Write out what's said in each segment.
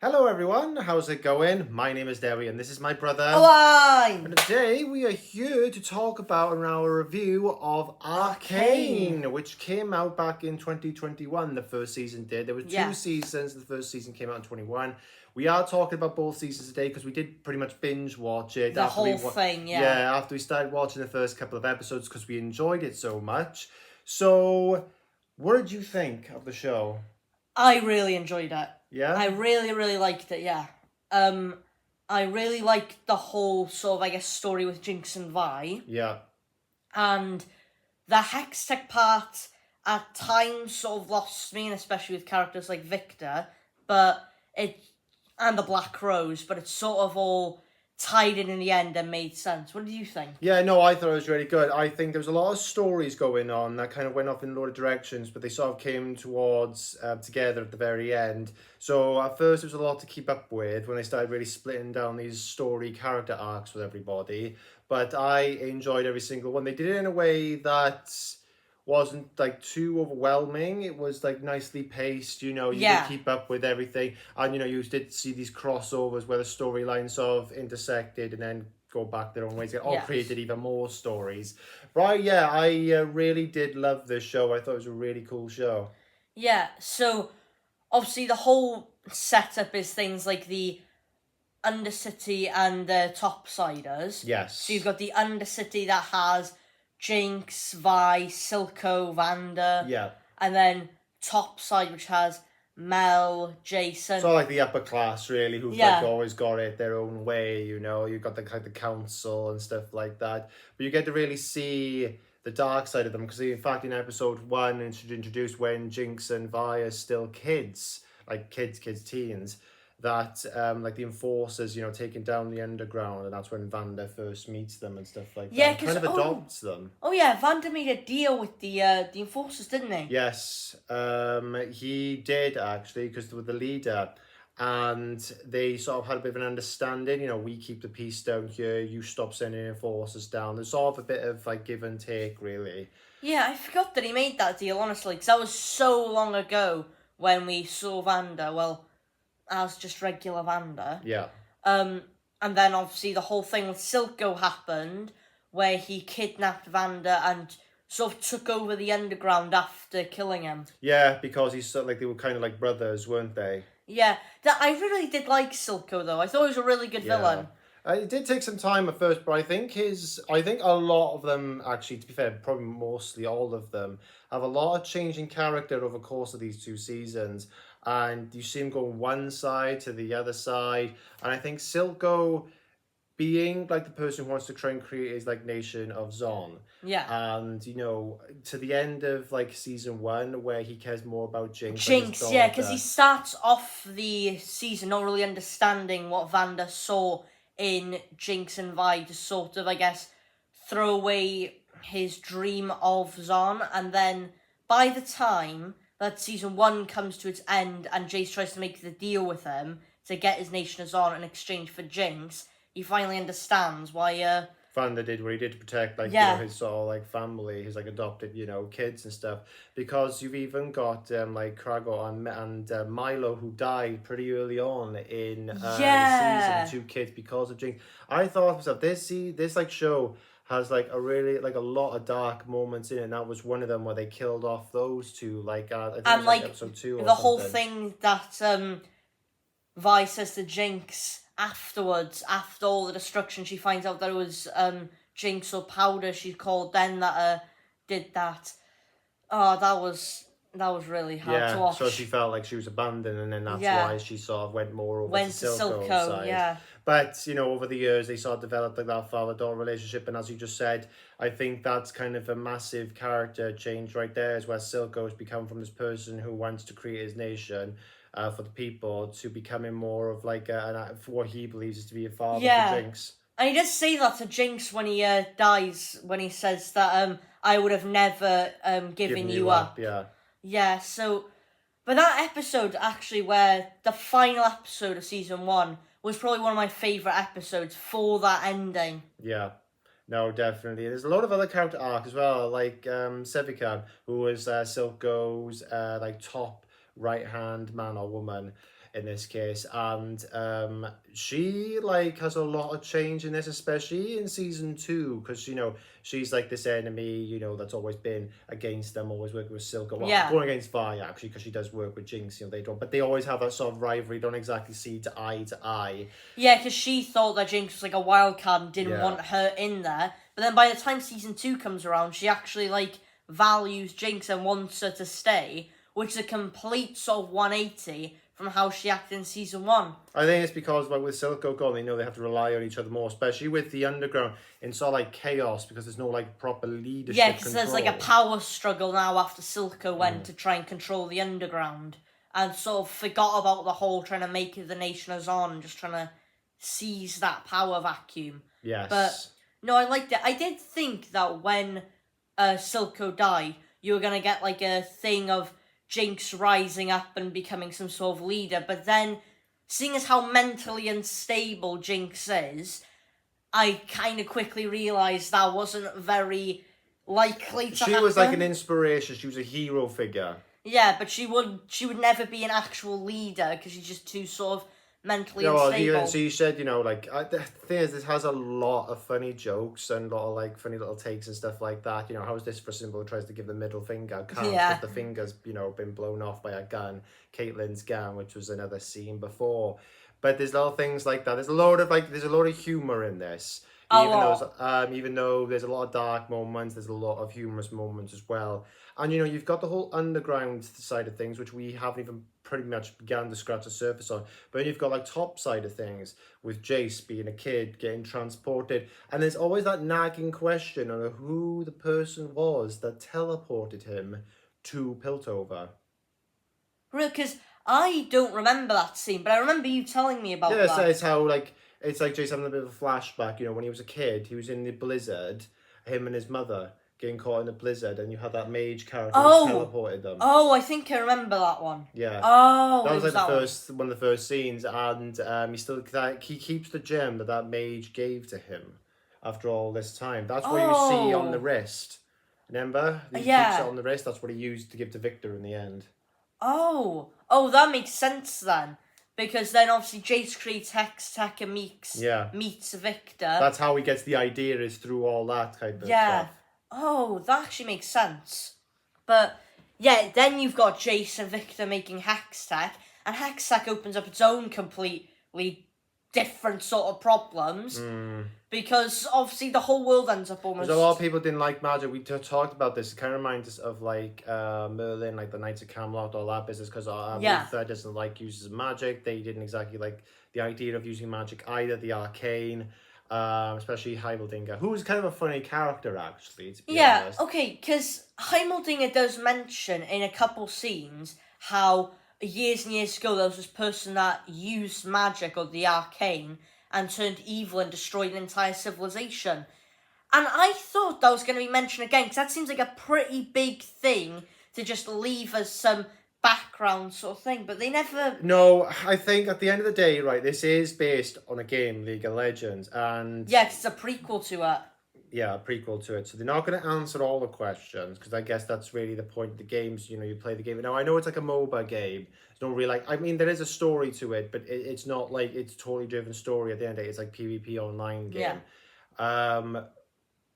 Hello everyone, how's it going? My name is Derry and this is my brother. Align! And today we are here to talk about our review of Arcane, which came out back in 2021, the first season did. There were two seasons, the first season came out in 21. We are talking about both seasons today because we did pretty much binge watch it. The whole thing, yeah. Yeah, after we started watching the first couple of episodes because we enjoyed it so much. So, what did you think of the show? I really enjoyed it. Yeah? I really, really liked it, yeah. I really liked the whole sort of, story with Jinx and Vi. Yeah. And the Hextech part at times sort of lost me, and especially with characters like Victor, and the Black Rose, but it's sort of all tied in the end and made sense. What do you think? Yeah, no, I thought it was really good. I think there was a lot of stories going on that kind of went off in a lot of directions, but they sort of came towards together at the very end. So at first, it was a lot to keep up with when they started really splitting down these story character arcs with everybody. But I enjoyed every single one. They did it in a way that wasn't like too overwhelming. It was like nicely paced, you did keep up with everything. And you did see these crossovers where the storylines sort of intersected and then go back their own ways. It all created even more stories. Right, yeah, I really did love this show. I thought it was a really cool show. Yeah, so obviously the whole setup is things like the Undercity and the Topsiders. Yes. So you've got the Undercity that has Jinx, Vi, Silco, Vanda. Yeah. And then Topside, which has Mel, Jason. So like the upper class, really, who've like always got it their own way. You've got the council and stuff like that. But you get to really see the dark side of them because, in fact, in episode 1, it's introduced when Jinx and Vi are still kids, like kids, teens. That like the enforcers, taking down the underground, and that's when Vanda first meets them and stuff like that. Yeah, kind of adopts them. Oh yeah, Vanda made a deal with the enforcers, didn't he? Yes, he did actually, because with the leader, and they sort of had a bit of an understanding. We keep the peace down here. You stop sending enforcers down. There's sort of a bit of like give and take, really. Yeah, I forgot that he made that deal, honestly, because that was so long ago when we saw Vanda. Well, as just regular Vanda. Yeah. And then obviously the whole thing with Silco happened, where he kidnapped Vanda and sort of took over the underground after killing him. Yeah, because he's sort of like they were kind of like brothers, weren't they? Yeah, I really did like Silco though. I thought he was a really good villain. It did take some time at first, but I think a lot of them, actually, to be fair, probably mostly all of them, have a lot of change in character over the course of these 2 seasons. And you see him going one side to the other side. And I think Silco being like the person who wants to try and create his like nation of Zon. Yeah. And to the end of like season 1 where he cares more about Jinx. Jinx, yeah, because he starts off the season not really understanding what Vanda saw in Jinx and Vi to sort of, I guess, throw away his dream of Zon. And then by the time that season 1 comes to its end and Jace tries to make the deal with him to get his nation of Zon in exchange for Jinx, he finally understands why Vanda did what he did to protect his sort of like family, his like adopted kids and stuff, because you've even got like Krago and Milo, who died pretty early on in the season, 2 kids because of Jinx. I thought to myself, this like show has like a really like a lot of dark moments in it, and that was one of them where they killed off those 2 I think it was like episode 2 or the something. whole thing that Vi says to Jinx afterwards, after all the destruction, she finds out that it was Jinx or Powder she called then that did that. Oh, that was really hard to watch. So she felt like she was abandoned, and then that's why she sort of went more over to Silco's side. Yeah. But, over the years, they sort of developed like that father-daughter relationship, and as you just said, I think that's kind of a massive character change right there, is where Silco has become from this person who wants to create his nation for the people to becoming more of like for what he believes is to be a father for Jinx. And he does say that to Jinx when he dies, when he says that I would have never given you up. Yeah. Yeah, so... But that episode, actually, where the final episode of season 1 was probably one of my favourite episodes for that ending. Yeah. No, definitely. There's a lot of other character arc as well, like Sevikan, who was Silco's like top right-hand man or woman. in this case, and she like has a lot of change in this, especially in season 2, because she's like this enemy, that's always been against them, always working with Silco. Well, Yeah. going against Vi actually, because she does work with Jinx. They don't, but they always have that sort of rivalry. Don't exactly see to eye. Yeah, because she thought that Jinx was like a wild card and didn't Yeah. want her in there. But then by the time season 2 comes around, she actually like values Jinx and wants her to stay, which is a complete sort of 180 from how she acted in season 1. I think it's because like with Silco gone, they know they have to rely on each other more, especially with the underground. It's sort of like chaos because there's no like proper leadership. Yeah, because there's like a power struggle now after Silco went to try and control the underground, and sort of forgot about the whole trying to make it the Nation of Zon and just trying to seize that power vacuum. Yes. But no, I liked it. I did think that when Silco died, you were going to get like a thing of Jinx rising up and becoming some sort of leader, but then seeing as how mentally unstable Jinx is, I kind of quickly realised that wasn't very likely to happen. She was like an inspiration. She was a hero figure. Yeah, but she would never be an actual leader because she's just too sort of mentally unstable. Well, so you said, the thing is, this has a lot of funny jokes and a lot of like funny little takes and stuff like that. How is this for Symbol tries to give the middle finger? Can't, because the finger's, been blown off by a gun, Caitlyn's gun, which was another scene before. But there's little things like that. There's a lot of humour in this. Even though there's a lot of dark moments, there's a lot of humorous moments as well. And you've got the whole underground side of things, which we haven't even pretty much began to scratch the surface on. But then you've got like top side of things with Jace being a kid getting transported, and there's always that nagging question on who the person was that teleported him to Piltover. Really, because I don't remember that scene, but I remember you telling me about that. Yeah, it's how it's like Jace having a bit of a flashback. When he was a kid, he was in the blizzard, him and his mother getting caught in the blizzard, and you had that mage character who teleported them. Oh, I think I remember that one. Yeah. Oh, that was like one of the first scenes, and he keeps the gem that mage gave to him after all this time. That's what you see on the wrist. Remember? He keeps it on the wrist. That's what he used to give to Victor in the end. Oh, that makes sense then. Because then obviously Jace creates Hex Tech and meets Victor. That's how he gets the idea, is through all that type of stuff. Oh, that actually makes sense. But yeah, then you've got Jace and Victor making Hex Tech, and Hex Tech opens up its own completely different sort of problems. Because obviously the whole world ends up almost... Because a lot of people didn't like magic. We talked about this. It kind of reminds us of like Merlin, like the Knights of Camelot, all that business. Because Luther doesn't like uses magic. They didn't exactly like the idea of using magic either. The Arcane, especially Heimeldinger, who's kind of a funny character actually, to be honest. Okay, because Heimeldinger does mention in a couple scenes how years and years ago there was this person that used magic or the Arcane and turned evil and destroyed an entire civilization. And I thought that was going to be mentioned again, because that seems like a pretty big thing to just leave as some background sort of thing, but they never... No, I think at the end of the day, right, this is based on a game, League of Legends, and... Yeah, it's a prequel to it. Yeah, a prequel to it. So they're not going to answer all the questions, because I guess that's really the point of the games. You play the game. Now, I know it's like a MOBA game. It's not really I mean, there is a story to it, but it's not like it's a totally driven story at the end of the day. It's like PvP online game. Yeah.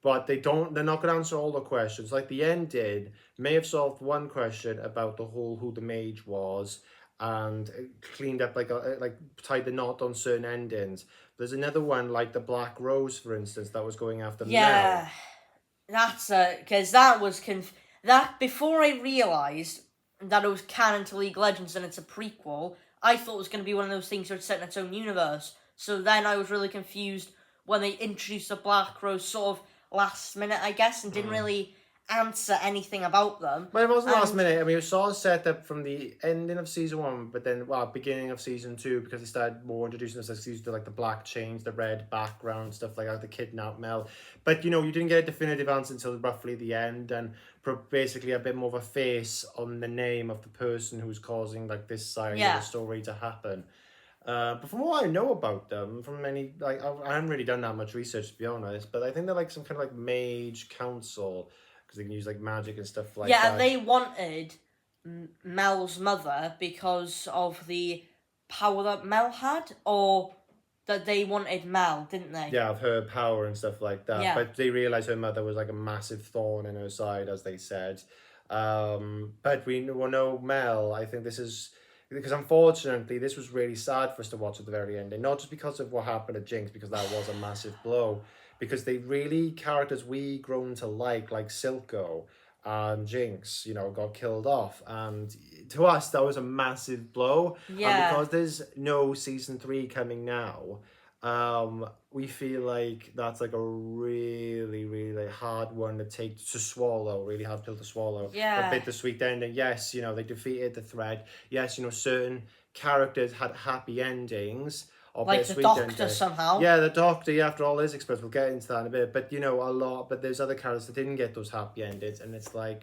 But they're not going to answer all the questions. Like the end did, may have solved one question about who the mage was, and cleaned up like tied the knot on certain endings. There's another one like the Black Rose, for instance, that was going after Mel. Yeah, that's because that was that before I realised that it was canon to League of Legends and it's a prequel, I thought it was going to be one of those things where it's set in its own universe. So then I was really confused when they introduced the Black Rose sort of last minute, I guess, and didn't really answer anything about them. But it wasn't last minute. I mean, it was sort of set up from the ending of season 1, but then, beginning of season 2, because they started more introducing themselves to like the black chains, the red background, stuff like that, the kidnap Mel. But, you didn't get a definitive answer until roughly the end, and basically a bit more of a face on the name of the person who's causing like this side of the story to happen. But from what I know about them, from many, I haven't really done that much research, to be honest, but I think they're like some kind of like mage council, because they can use like magic and stuff like that. Yeah, and they wanted Mel's mother because of the power that Mel had, or that they wanted Mel, didn't they? Yeah, of her power and stuff like that. Yeah. But they realised her mother was like a massive thorn in her side, as they said. But we know Mel. I think this is because unfortunately this was really sad for us to watch at the very end, and not just because of what happened to Jinx, because that was a massive blow. Because they really characters we grown to like Silco and Jinx, got killed off, and to us that was a massive blow. Yeah. And because there's no season 3 coming now, we feel like that's like a really, really like hard one to take to swallow, really hard pill to swallow. Yeah. A bittersweet ending. Yes, they defeated the threat. Yes, certain characters had happy endings. Like the Doctor somehow. Yeah, the Doctor, after all his experience, we'll get into that in a bit. But, but there's other characters that didn't get those happy endings, and it's like,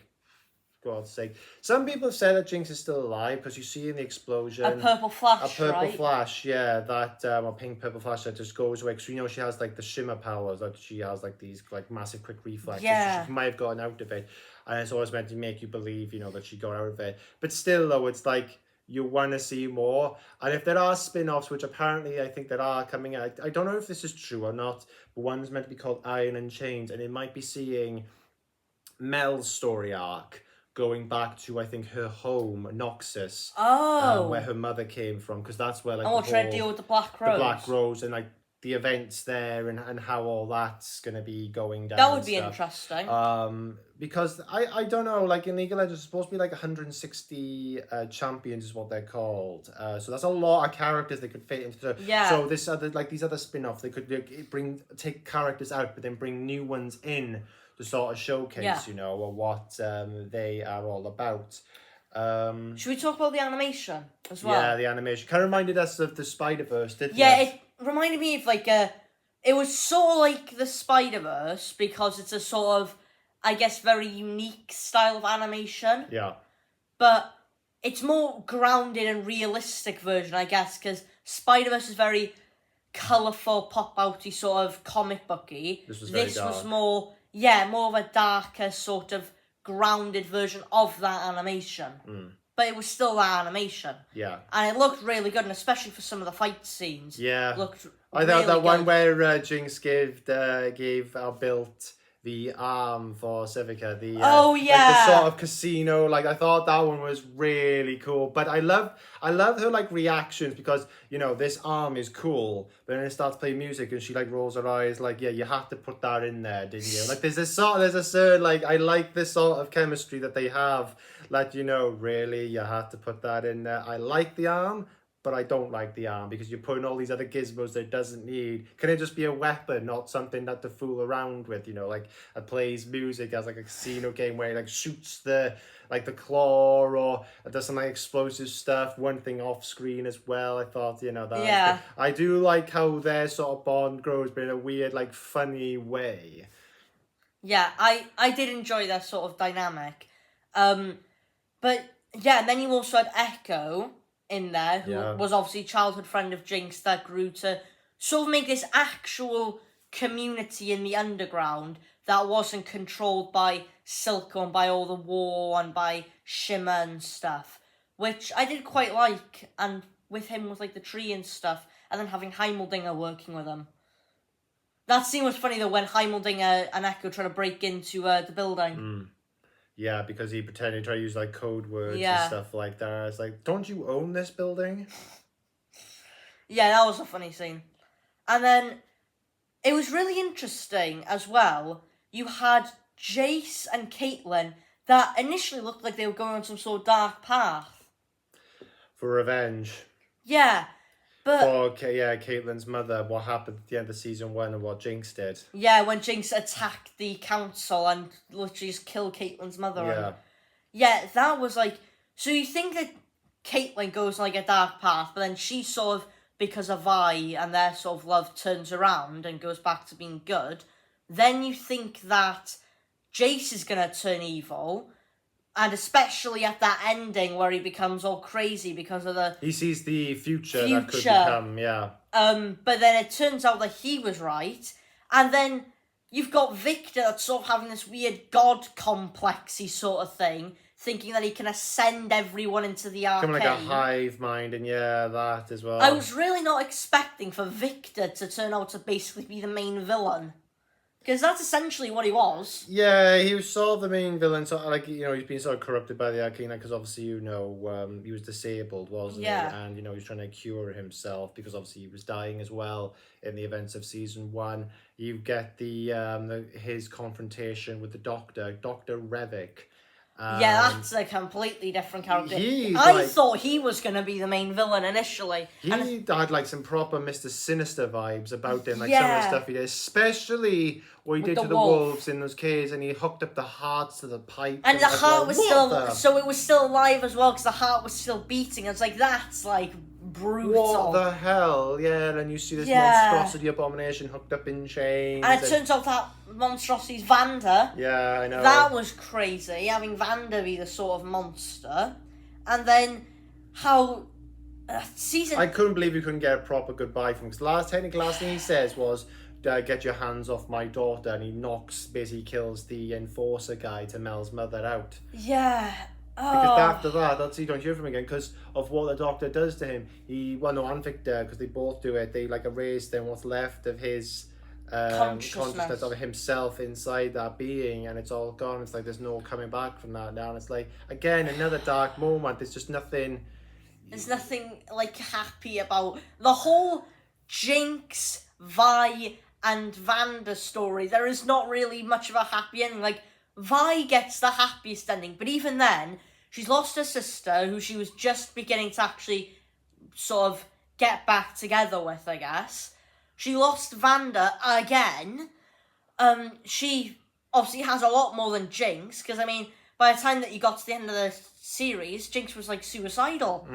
God's sake. Some people have said that Jinx is still alive, because you see in the explosion... A purple flash, right? Flash, yeah, that, a pink purple flash that just goes away. Because she has, like, the shimmer powers, that she has, like, these, like, massive quick reflexes. Yeah. So she might have gotten out of it. And it's always meant to make you believe, that she got out of it. But still, though, it's like... You want to see more, and if there are spin-offs, which apparently I think there are coming out, I don't know if this is true or not, but one's meant to be called Iron and Chains, and it might be seeing Mel's story arc going back to, I think, her home, Noxus, where her mother came from, because that's where, like, trying to deal with the Black Rose. The Black Rose, and, like, the events there, and how all that's going to be going down. That would be interesting. Because I don't know, like, in League of Legends, it's supposed to be like 160 champions is what they're called. So that's a lot of characters they could fit into. Yeah. So these other spin-offs, they could take characters out, but then bring new ones in to sort of showcase, or what they are all about. Should we talk about the animation as well? Yeah, the animation kind of reminded us of the Spider-Verse, didn't it? Yeah, it reminded me of like it was sort of like the Spider-Verse, because it's a sort of, I guess, very unique style of animation. Yeah. But it's more grounded and realistic version, I guess, because Spider-Verse is very colourful, pop-outy, sort of comic booky. This was very dark. Was more of a darker sort of grounded version of that animation. But it was still that animation. Yeah. And it looked really good, and especially for some of the fight scenes. Yeah. It looked I thought that one where Jinx built the arm for Civica, like the sort of casino, like I thought that one was really cool. But I love her like reactions, because this arm is cool, but then it starts playing music and she like rolls her eyes like, yeah, you have to put that in there, didn't you? Like there's a certain like, I like this sort of chemistry that they have, like, really you have to put that in there. I like the arm, but I don't like the arm, because you're putting all these other gizmos that it doesn't need. Can it just be a weapon, not something that to fool around with, like it plays music as like a casino game where it like shoots the claw, or it does some like explosive stuff, one thing off screen as well. I thought, that. Yeah. I do like how their sort of bond grows, but in a weird, like funny way. Yeah, I did enjoy that sort of dynamic. But yeah, and then you also had Echo in there, who was obviously a childhood friend of Jinx, that grew to sort of make this actual community in the underground that wasn't controlled by Silco and by all the war and by Shimmer and stuff, which I did quite like, and with him with like the tree and stuff, and then having Heimeldinger working with him. That scene was funny though, when Heimeldinger and Echo try to break into the building. Yeah, because he pretended to try to use like code words and stuff like that. It's like, don't you own this building? Yeah, that was a funny scene. And then it was really interesting as well. You had Jace and Caitlyn that initially looked like they were going on some sort of dark path. For revenge. Yeah, but... Caitlyn's mother, what happened at the end of season 1 and what Jinx did. Yeah, when Jinx attacked the council and literally just killed Caitlyn's mother. Yeah. Yeah, that was like... So you think that Caitlyn goes on like a dark path, but then she sort of, because of Vi and their sort of love, turns around and goes back to being good. Then you think that Jace is going to turn evil, and especially at that ending where he becomes all crazy because of the... He sees the future that could become, yeah. But then it turns out that he was right, and then you've got Victor that's sort of having this weird god complexy sort of thing, thinking that he can ascend everyone into the Kind Arcane. of like a hive mind, and that as well. I was really not expecting for Victor to turn out to basically be the main villain. Because that's essentially what he was. Yeah, he was sort of the main villain. So, like, he's been sort of corrupted by the Arcane, because obviously, he was disabled, wasn't Yeah. he? And, he was trying to cure himself because obviously he was dying as well in the events of season 1. You get his confrontation with the Doctor, Dr. Revik. Yeah, that's a completely different character. He's I thought he was going to be the main villain initially. He and had like some proper Mr. Sinister vibes about him, like some of Yeah. the stuff he did, especially what he With did the to the wolf. wolves in those caves, and he hooked up the hearts to the pipe. And the I was heart like, was what still, the- so it was still alive as well because the heart was still beating. It's like, that's like brutal. What the hell? Yeah, and then you see this Yeah. monstrosity abomination hooked up in chains. And it turns out that monstrosity's Vanda. Yeah, I know. That was crazy, having Vanda be the sort of monster. And then how season... I couldn't believe we couldn't get a proper goodbye from him. Because the last thing he says was, get your hands off my daughter, and he basically kills the enforcer guy to Mel's mother out. Yeah. Because after that, you don't hear from him again because of what the Doctor does to him. And Victor, because they both do it, they like erase then what's left of his consciousness of himself inside that being, and it's all gone. It's like there's no coming back from that now. And it's like, again, another dark moment. There's just nothing. There's nothing like happy about the whole Jinx, Vi, and Vanda story. There is not really much of a happy ending. Like, Vi gets the happiest ending, but even then, she's lost her sister, who she was just beginning to actually sort of get back together with, I guess. She lost Vanda again. She obviously has a lot more than Jinx, because, I mean, by the time that you got to the end of the series, Jinx was, like, suicidal.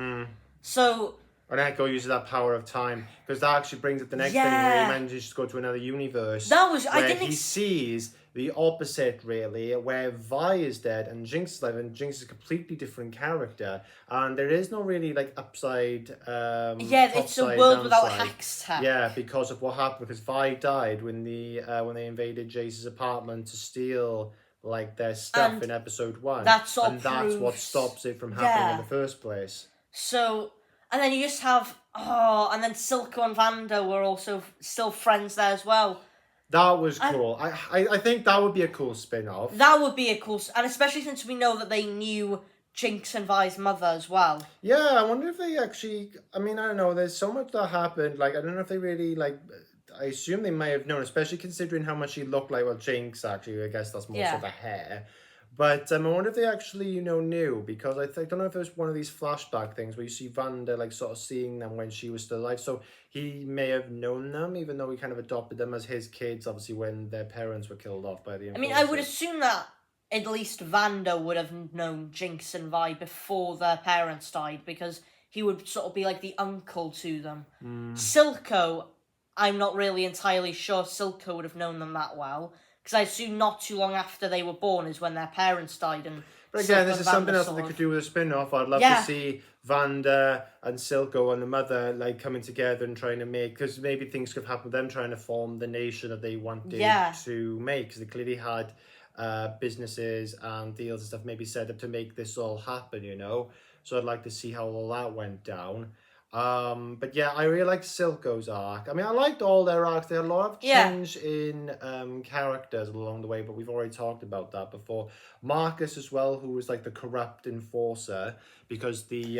So... And Echo uses that power of time, because that actually brings up the next thing where he manages to go to another universe. That was... Where he sees the opposite, really, where Vi is dead and Jinx is alive, and Jinx is a completely different character, and there is no really like upside. It's a world without hex tech. Yeah, because of what happened. Because Vi died when they invaded Jace's apartment to steal like their stuff And in episode 1, that's what stops it from happening in the first place. So, and then you just have and then Silco and Vanda were also still friends there as well. That was cool. I think that would be a cool spin-off. That would be a cool... And especially since we know that they knew Jinx and Vi's mother as well. Yeah, I wonder if they actually... I mean, I don't know. There's so much that happened. Like, I don't know if they really, like... I assume they may have known, especially considering how much she looked like... Well, Jinx, actually. I guess that's more sort of a hair. But I wonder if they actually, knew, because I don't know if it was one of these flashback things where you see Vanda, like, sort of seeing them when she was still alive. So he may have known them, even though he kind of adopted them as his kids, obviously, when their parents were killed off by the enforcers. I mean, I would assume that at least Vanda would have known Jinx and Vi before their parents died, because he would sort of be like the uncle to them. Silco, I'm not really entirely sure Silco would have known them that well. Because I assume not too long after they were born is when their parents died. But again, this is something else that they could do with a spin-off. I'd love to see Vanda and Silco and the mother like coming together and trying to make... Because maybe things could happen with them trying to form the nation that they wanted to make. Because they clearly had businesses and deals and stuff maybe set up to make this all happen, So I'd like to see how all that went down. But yeah, I really liked Silco's arc. I mean, I liked all their arcs. They had a lot of change in characters along the way, but we've already talked about that before. Marcus as well, who was like the corrupt enforcer, because the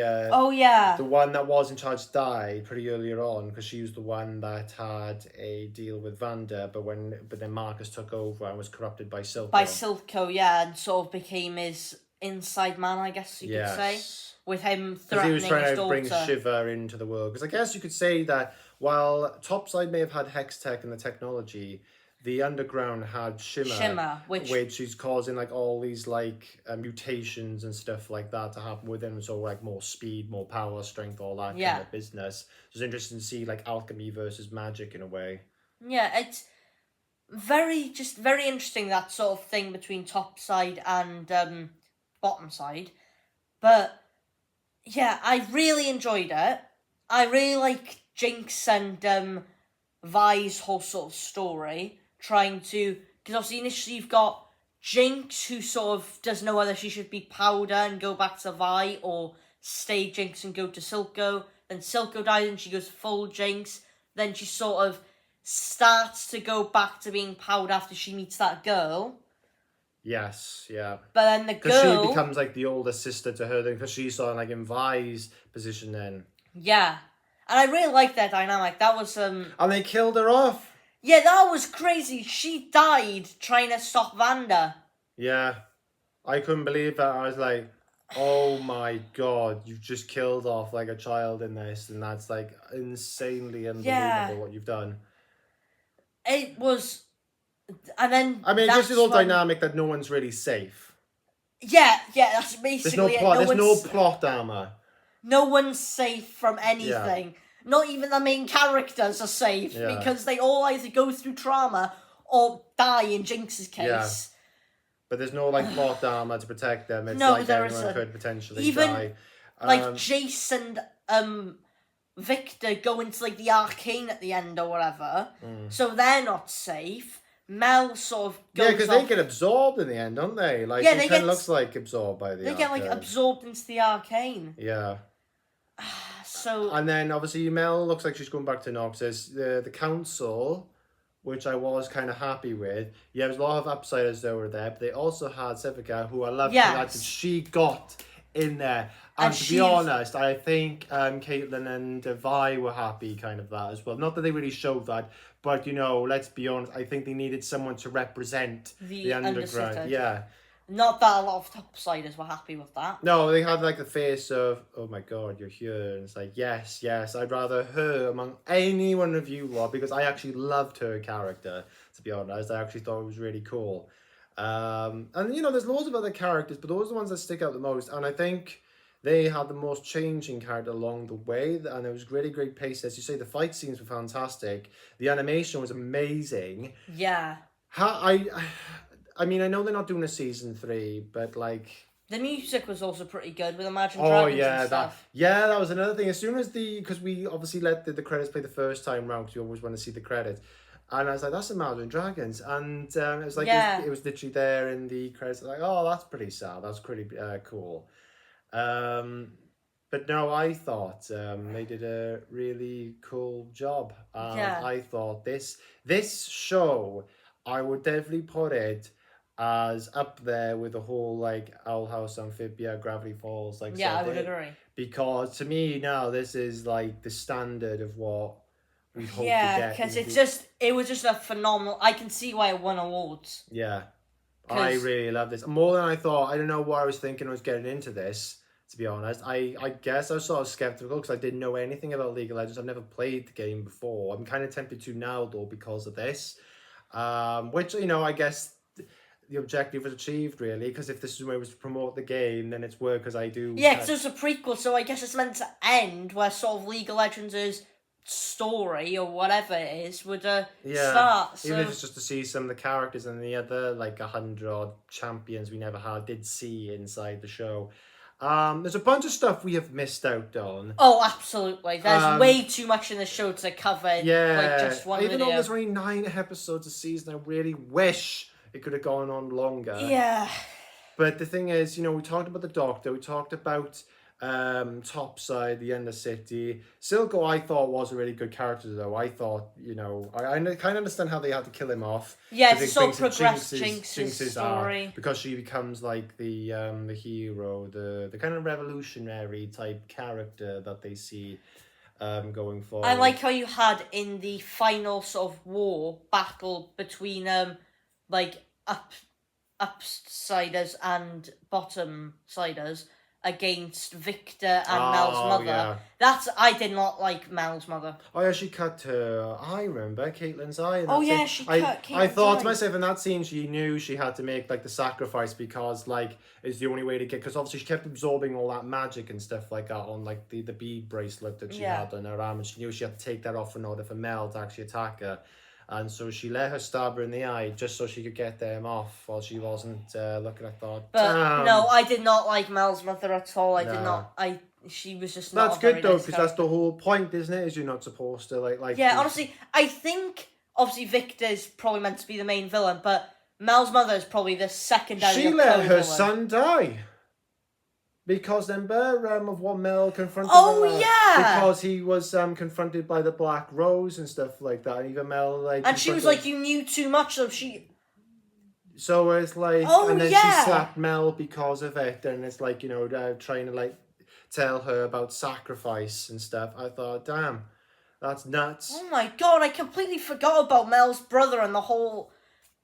one that was in charge died pretty earlier on, because she was the one that had a deal with Vanda, but then Marcus took over and was corrupted by Silco. And sort of became his inside man, I guess you could say. With him threatening his daughter. He was trying to bring Shiva into the world. Because I guess you could say that while Topside may have had Hex Tech and the technology, the Underground had Shimmer, which is causing like all these like mutations and stuff like that to happen with him. So like more speed, more power, strength, all that kind of business. So it's interesting to see like alchemy versus magic in a way. Yeah, it's very interesting, that sort of thing between Topside and Bottom Side. But yeah, I really enjoyed it. I really like Jinx and Vi's whole sort of story, trying to... Because obviously initially you've got Jinx, who sort of doesn't know whether she should be Powder and go back to Vi, or stay Jinx and go to Silco. Then Silco dies and she goes full Jinx. Then she sort of starts to go back to being Powder after she meets that girl. Yes, yeah. But then the Because girl... she becomes like the older sister to her, because she's sort of like in Vi's position then. Yeah. And I really like that dynamic. That was... And they killed her off. Yeah, that was crazy. She died trying to stop Vanda. Yeah. I couldn't believe that. I was like, oh my god, you've just killed off like a child in this, and that's like insanely unbelievable what you've done. It was... And then... I mean, just this whole dynamic that no one's really safe. Yeah, that's basically There's no plot, there's no plot armor. No one's safe from anything. Yeah. Not even the main characters are safe, because they all either go through trauma or die in Jinx's case. Yeah. But there's no like plot armor to protect them. It's like anyone could potentially die. Like Jace and Victor go into like the Arcane at the end or whatever, so they're not safe. Mel sort of goes because they get absorbed in the end, don't they? Like, it kind of looks like absorbed by the Arcane. They get like absorbed into the Arcane. Yeah. So... And then obviously Mel looks like she's going back to Noxus. The council, which I was kind of happy with. Yeah, there's a lot of outsiders that were there, but they also had Civica, who I loved that she got in there. And to be honest, I think Caitlyn and Vi were happy kind of that as well. Not that they really showed that, but, you know, let's be honest, I think they needed someone to represent the underground. Yeah. Not that a lot of topsiders were happy with that. No, they had like the face of, oh my god, you're here. And it's like, yes, I'd rather her among any one of you lot, because I actually loved her character, to be honest. I actually thought it was really cool. And, you know, there's loads of other characters, but those are the ones that stick out the most. And I think they had the most changing character along the way, and it was really great pace. As you say, the fight scenes were fantastic. The animation was amazing. Yeah. I mean, I know they're not doing a season 3, but like... The music was also pretty good with Imagine Dragons and stuff. That was another thing. As soon as because we obviously let the credits play the first time round, because you always want to see the credits. And I was like, that's Imagine Dragons. And it was like, it was literally there in the credits. Like, oh, that's pretty sad. That's pretty cool. But no, I thought they did a really cool job. I thought this show, I would definitely put it as up there with the whole like Owl House, Amphibia, Gravity Falls, like I would agree. Because to me now this is like the standard of what we hope to get. Yeah, because it was just a phenomenal. I can see why it won awards. Yeah, I really love this more than I thought. I don't know what I was thinking I was getting into this. To be honest, I guess I was sort of skeptical because I didn't know anything about League of Legends. I've never played the game before. I'm kind of tempted to now though because of this, which, you know, I guess the objective was achieved really, because if this is where it was to promote the game, then it's work, because I do... Yeah, because it's a prequel, so I guess it's meant to end where sort of League of Legends' story, or whatever it is, would start. So... Even if it's just to see some of the characters and the other, like, 100-odd champions we never did see inside the show. There's a bunch of stuff we have missed out on. Oh, absolutely. There's way too much in the show to cover like just one video. Even though there's only 9 episodes a season, I really wish it could have gone on longer. Yeah. But the thing is, you know, we talked about the Doctor, we talked about Topside, the Undercity. Silco, I thought, was a really good character, though. I thought, you know, I kind of understand how they had to kill him off. Yeah, to sort of progress Jinx's story. Because she becomes like the hero, the kind of revolutionary type character that they see going forward. I like how you had in the final sort of war battle between like upsiders and bottom-siders against Victor and Mel's mother. Yeah. I did not like Mel's mother. Oh yeah, she cut her eye, remember? Caitlyn's eye. She cut Caitlyn's I thought eye. to myself in that scene, she knew she had to make like the sacrifice, because like it's the only way to get, because obviously she kept absorbing all that magic and stuff like that on like the bead bracelet that she had on her arm, and she knew she had to take that off in order for Mel to actually attack her. And so she let her stab her in the eye just so she could get them off while she wasn't looking. I thought, but no, I did not like Mel's mother at all. Did not. She was just not. That's good though, because that's the whole point, isn't it? Is you're not supposed to like. Yeah, honestly, I think obviously Victor's probably meant to be the main villain, but Mel's mother is probably the secondary. She let her son die. Because remember of what Mel confronted him, yeah! because he was confronted by the Black Rose and stuff like that. And even Mel, like... And she was like, you knew too much, so she... So it's like... and then she slapped Mel because of it. And it's like, you know, trying to, like, tell her about sacrifice and stuff. I thought, damn, that's nuts. Oh my god, I completely forgot about Mel's brother and the whole...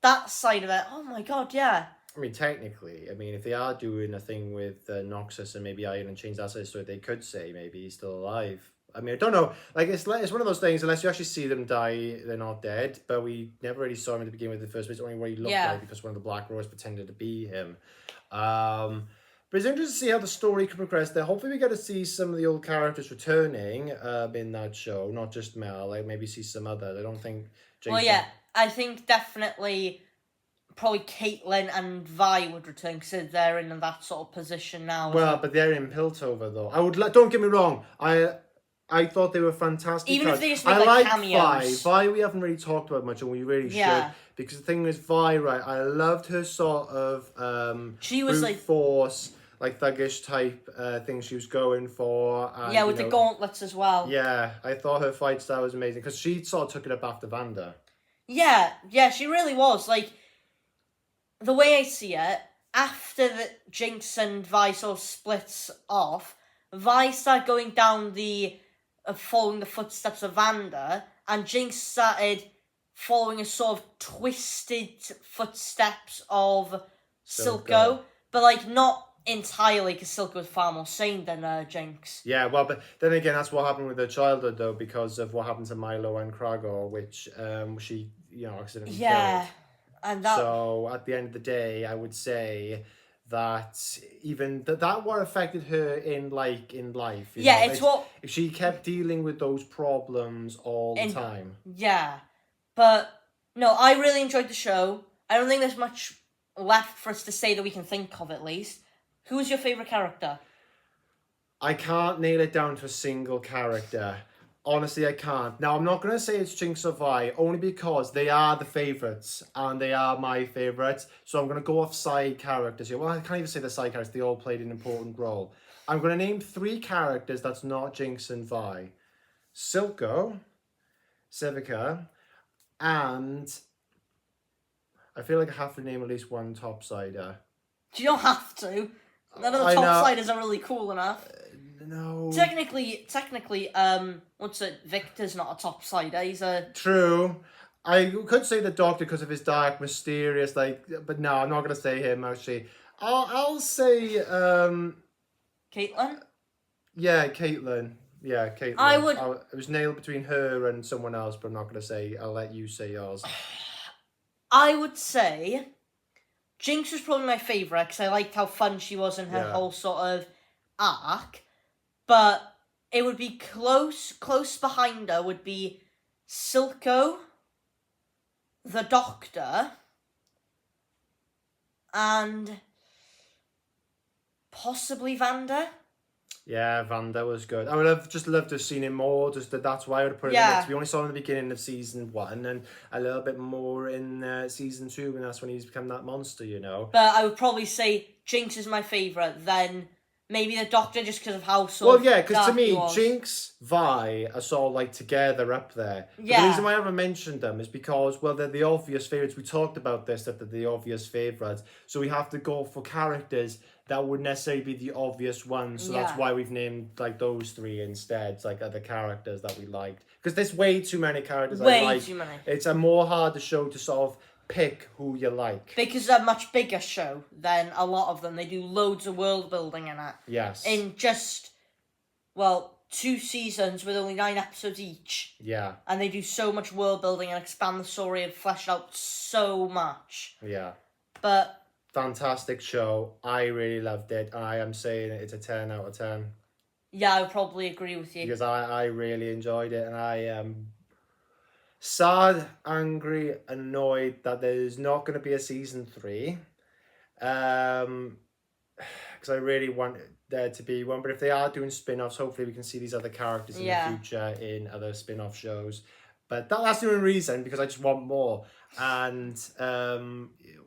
that side of it. Oh my god, yeah. I mean, technically, if they are doing a thing with Noxus and maybe Iron and change that side of the story, they could say maybe he's still alive. I mean, I don't know. Like, it's one of those things, unless you actually see them die, they're not dead. But we never really saw him at the beginning with the first place, only what he looked like, because one of the Black Rose pretended to be him. But it's interesting to see how the story could progress there. Hopefully we get to see some of the old characters returning in that show, not just Mel. Like, maybe see some others. I don't think... Jason... Well, yeah, I think definitely... probably Caitlyn and Vi would return because they're in that sort of position now. Well, but they're in Piltover though. Don't get me wrong. I thought they were fantastic. Even characters. if they just make like cameos. Vi we haven't really talked about much, and we really should. Because the thing is, Vi, right? I loved her sort of she was like force, like thuggish type thing she was going for. And, with the gauntlets as well. Yeah, I thought her fight style was amazing because she sort of took it up after Vanda. Yeah, she really was like. The way I see it, after the Jinx and Vi sort of splits off, Vi started going down following the footsteps of Vanda, and Jinx started following a sort of twisted footsteps of Silco, but like not entirely, because Silco was far more sane than Jinx. Yeah, well, but then again, that's what happened with her childhood, though, because of what happened to Milo and Kragor, which she, accidentally killed. So at the end of the day, I would say that even that what affected her in life. If she kept dealing with those problems all the time. Yeah, but no, I really enjoyed the show. I don't think there's much left for us to say that we can think of, at least. Who's your favorite character? I can't nail it down to a single character. Honestly, I can't. Now, I'm not going to say it's Jinx or Vi, only because they are the favourites, and they are my favourites. So I'm going to go off side characters here. Well, I can't even say the side characters. They all played an important role. I'm going to name 3 characters that's not Jinx and Vi. Silco, Civica, and I feel like I have to name at least one topsider. You don't have to. None of the topsiders are really cool enough. No. Technically, what's it? Victor's not a topsider. He's a... True. I could say the Doctor because of his dark, mysterious, but no, I'm not going to say him, actually. I'll say, Caitlyn? Yeah, Caitlyn. Yeah, Caitlyn. It was nailed between her and someone else, but I'm not going to say, I'll let you say yours. I would say Jinx was probably my favourite because I liked how fun she was in her whole sort of arc. But it would be close behind her would be Silco, the Doctor, and possibly Vanda. Yeah, Vanda was good. I would have just loved to have seen him more. That's why I would have put it in next. We only saw him at the beginning of season 1 and a little bit more in season 2, and that's when he's become that monster, But I would probably say Jinx is my favourite, then maybe the Doctor, just because of how sort of... Well, yeah, because to me, Jinx, Vi are sort of together up there. Yeah. The reason why I haven't mentioned them is because, well, they're the obvious favourites. We talked about this, that they're the obvious favourites. So we have to go for characters that would necessarily be the obvious ones. So that's why we've named those 3 instead, other characters that we liked. Because there's way too many characters I like. Way too many. It's a more harder show to sort of pick who you like. Because they're a much bigger show than a lot of them. They do loads of world building in it. Yes. In just, 2 seasons with only 9 episodes each. Yeah. And they do so much world building and expand the story and flesh out so much. Yeah. But... fantastic show. I really loved it. I am saying it's a 10 out of 10. Yeah, I would probably agree with you. Because I really enjoyed it, and I am sad, angry, annoyed that there's not going to be a season 3. Because I really want there to be one. But if they are doing spin-offs, hopefully we can see these other characters in the future in other spin-off shows. But that's the only reason, because I just want more. And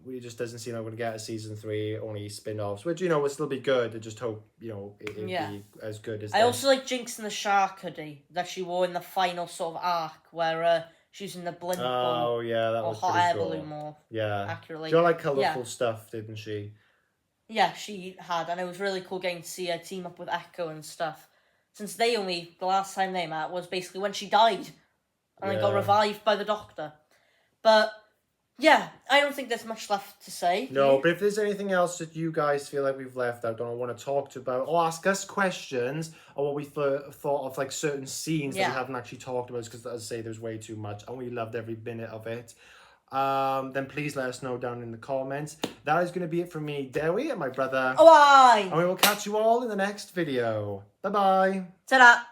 we just doesn't seem like we're going to get a season 3, only spin-offs, which, you know, will still be good. I just hope, you know, it'll be as good as I also like Jinx in the shark hoodie that she wore in the final sort of arc where she's in the blimp Oh, yeah, that or was hot pretty air cool. balloon more accurately. She got like colourful stuff, didn't she? Yeah, she had, and it was really cool getting to see her team up with Echo and stuff. Since the last time they met was basically when she died and then got revived by the Doctor. But yeah, I don't think there's much left to say. No, but if there's anything else that you guys feel like we've left out or want to talk about, or ask us questions, or what we thought of like certain scenes that we haven't actually talked about, because as I say, there's way too much, and we loved every minute of it. Then please let us know down in the comments. That is going to be it from me, Dewi, and my brother. Oh, aye. And we will catch you all in the next video. Bye bye. Ta-da.